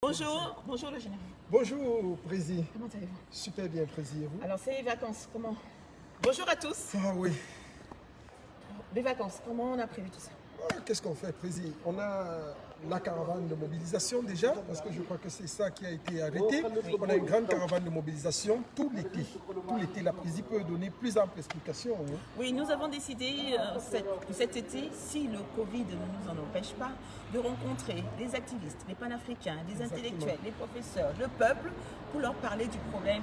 Bonjour, bonjour le général. Bonjour, Président. Comment allez-vous? Super bien, Président. Vous? Alors, c'est les vacances, comment? Bonjour à tous. Ah oui. Les vacances, comment on a prévu tout ça? Qu'est-ce qu'on fait, Président? On a la caravane de mobilisation déjà, parce que je crois que c'est ça qui a été arrêté. On a une grande caravane de mobilisation tout l'été. Tout l'été, la Présidente peut donner plus ample explication. Hein. Oui, nous avons décidé cet été, si le Covid ne nous en empêche pas, de rencontrer les activistes, les panafricains, les intellectuels, les professeurs, le peuple, pour leur parler du problème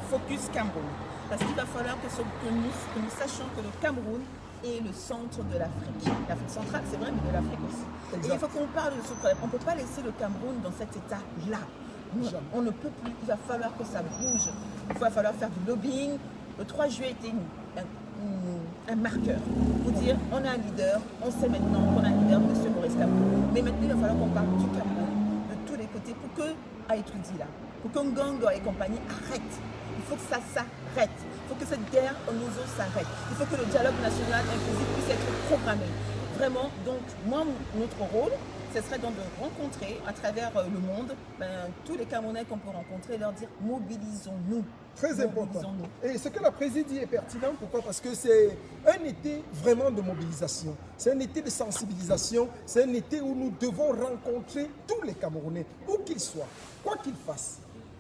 Focus Cameroun. Parce qu'il va falloir que nous sachions que le Cameroun est le centre de l'Afrique. L'Afrique centrale, c'est vrai, mais de l'Afrique aussi. Exact. Et il faut qu'on parle de ce problème. On ne peut pas laisser le Cameroun dans cet état-là. On ne peut plus. Il va falloir que ça bouge. Il va falloir faire du lobbying. Le 3 juillet était un marqueur pour dire on a un leader, on sait maintenant qu'on a un leader, M. Maurice Kamto. Mais maintenant, il va falloir qu'on parle du Cameroun de tous les côtés pour que Aïtou dit là, pour que Ngongo et compagnie arrêtent. Il faut que ça s'arrête. Il faut que cette guerre au Nozo s'arrête. Il faut que le dialogue national inclusif puisse être programmé. Vraiment, donc, moi, notre rôle, ce serait donc de rencontrer à travers le monde tous les Camerounais qu'on peut rencontrer et leur dire mobilisons-nous. Très important. Et ce que la Présidente dit est pertinent. Pourquoi? Parce que c'est un été vraiment de mobilisation. C'est un été de sensibilisation. C'est un été où nous devons rencontrer tous les Camerounais, où qu'ils soient, quoi qu'ils fassent.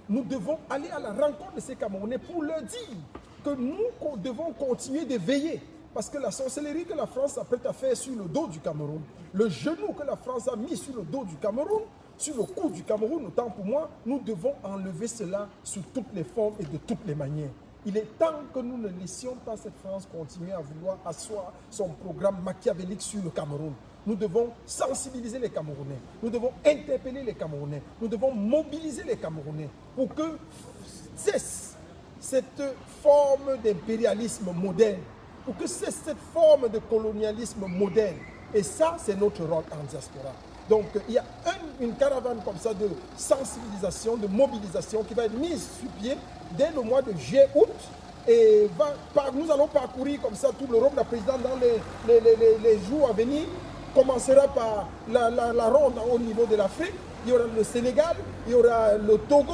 Nous devons aller à la rencontre de ces Camerounais pour leur dire que nous devons continuer de veiller. Parce que la sorcellerie que la France s'apprête à faire sur le dos du Cameroun, le genou que la France a mis sur le dos du Cameroun, sur le cou du Cameroun, autant pour moi, nous devons enlever cela sous toutes les formes et de toutes les manières. Il est temps que nous ne laissions pas cette France continuer à vouloir asseoir son programme machiavélique sur le Cameroun. Nous devons sensibiliser les Camerounais, nous devons interpeller les Camerounais, nous devons mobiliser les Camerounais pour que cesse cette forme d'impérialisme moderne, pour que cesse cette forme de colonialisme moderne. Et ça, c'est notre rôle en diaspora. Donc, il y a une caravane comme ça de sensibilisation, de mobilisation qui va être mise sur pied dès le mois de juillet-août. Et nous allons parcourir comme ça toute l'Europe. La présidente, dans les jours à venir, commencera par la ronde au niveau de l'Afrique. Il y aura le Sénégal, il y aura le Togo,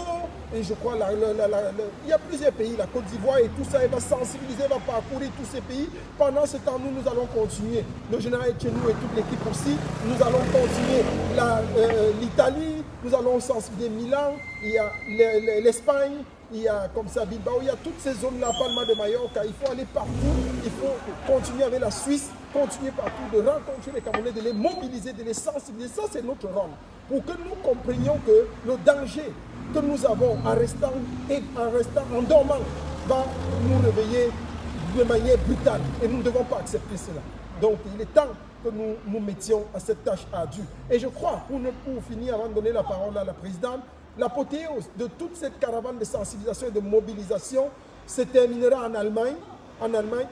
et je crois il y a plusieurs pays, la Côte d'Ivoire et tout ça. Elle va sensibiliser, va parcourir tous ces pays. Pendant ce temps, nous allons continuer. Le général Tchenou et toute l'équipe aussi, nous allons continuer l'Italie, nous allons sensibiliser Milan, il y a l'Espagne, il y a comme ça Bilbao, il y a toutes ces zones-là, Palma de Mallorca. Il faut aller partout, il faut continuer avec la Suisse, continuer partout, de rencontrer les Camerounais, de les mobiliser, de les sensibiliser. Ça, c'est notre rôle. Pour que nous comprenions que le danger que nous avons en restant en dormant va nous réveiller de manière brutale. Et nous ne devons pas accepter cela. Donc, il est temps que nous nous mettions à cette tâche ardue. Et je crois, pour finir, avant de donner la parole à la présidente, l'apothéose de toute cette caravane de sensibilisation et de mobilisation se terminera en Allemagne,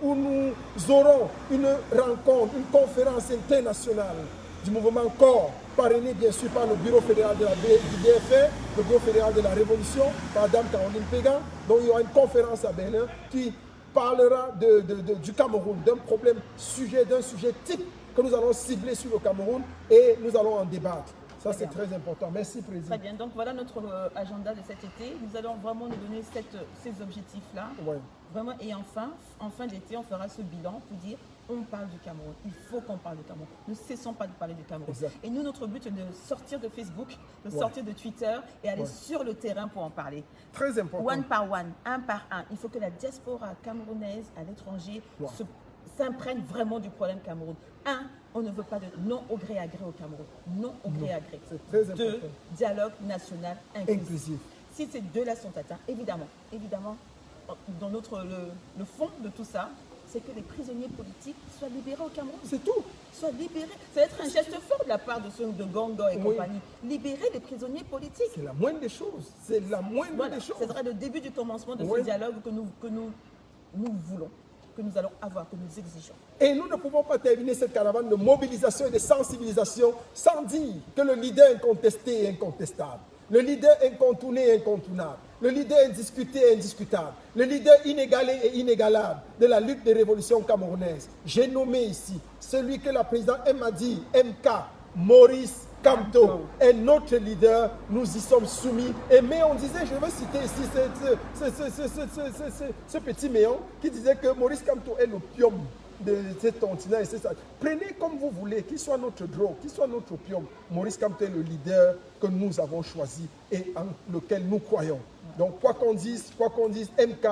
où nous aurons une rencontre, une conférence internationale du mouvement Corps, parrainé bien sûr par le bureau fédéral de du DFR, le bureau fédéral de la Révolution, par Mme Caroline Pégan. Donc il y aura une conférence à Berlin qui parlera du Cameroun, d'un sujet type que nous allons cibler sur le Cameroun et nous allons en débattre. Ça, c'est très important. Merci, Président. Très bien. Donc, voilà notre agenda de cet été. Nous allons vraiment nous donner ces objectifs-là. Ouais. Vraiment. Et enfin, en fin d'été, on fera ce bilan pour dire on parle du Cameroun. Il faut qu'on parle du Cameroun. Ne cessons pas de parler du Cameroun. Exact. Et nous, notre but est de sortir de Facebook, de sortir de Twitter et aller sur le terrain pour en parler. Très important. One par one, un par un. Il faut que la diaspora camerounaise à l'étranger s'imprègne vraiment du problème Cameroun. On ne veut pas de non au gré à gré au Cameroun. Non au gré à gré. C'est très important. 2, dialogue national inclusif. Si ces deux-là sont atteints, évidemment, dans le fond de tout ça, c'est que les prisonniers politiques soient libérés au Cameroun. C'est tout. Soient libérés. Ça va être un geste fort de la part de ceux de Ngongo et compagnie. Libérer les prisonniers politiques. C'est la moindre des choses. C'est la moindre des choses. Ce sera le début du commencement de ce dialogue que nous voulons, que nous allons avoir, que nous exigeons. Et nous ne pouvons pas terminer cette caravane de mobilisation et de sensibilisation sans dire que le leader incontesté est incontestable. Le leader incontourné est incontournable. Le leader indiscuté est indiscutable. Le leader inégalé est inégalable de la lutte des révolutions camerounaises. J'ai nommé ici celui que la présidente m'a dit, MK, Maurice Camteau est notre leader, nous y sommes soumis. Et mais on disait, je vais citer ici ce petit méon qui disait que Maurice Camteau est l'opium de ce continent et c'est ça. Prenez comme vous voulez, qu'il soit notre drogue, qu'il soit notre opium. Maurice Camteau est le leader que nous avons choisi et en lequel nous croyons. Donc quoi qu'on dise, MK,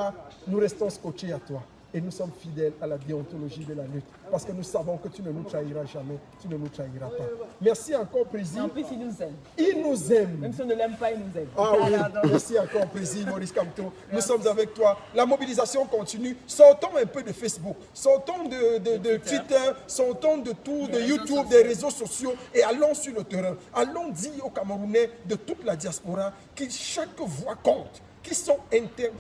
nous restons scotchés à toi. Et nous sommes fidèles à la déontologie de la lutte. Parce que nous savons que tu ne nous trahiras jamais. Tu ne nous trahiras pas. Merci encore, Président. En plus, il nous aime. Il nous aime. Même si on ne l'aime pas, il nous aime. Ah oui, merci encore, Président Maurice Camteau. Nous sommes avec toi. La mobilisation continue. Sortons un peu de Facebook. Sortons de Twitter. Sortons de tout, de YouTube, des réseaux sociaux. Et allons sur le terrain. Allons dire aux Camerounais de toute la diaspora que chaque voix compte, qui sont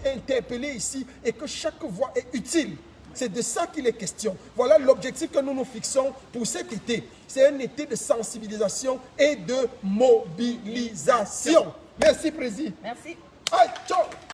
interpellés ici et que chaque voix est utile. C'est de ça qu'il est question. Voilà l'objectif que nous nous fixons pour cet été. C'est un été de sensibilisation et de mobilisation. Merci, Président. Merci. Aïe, ciao.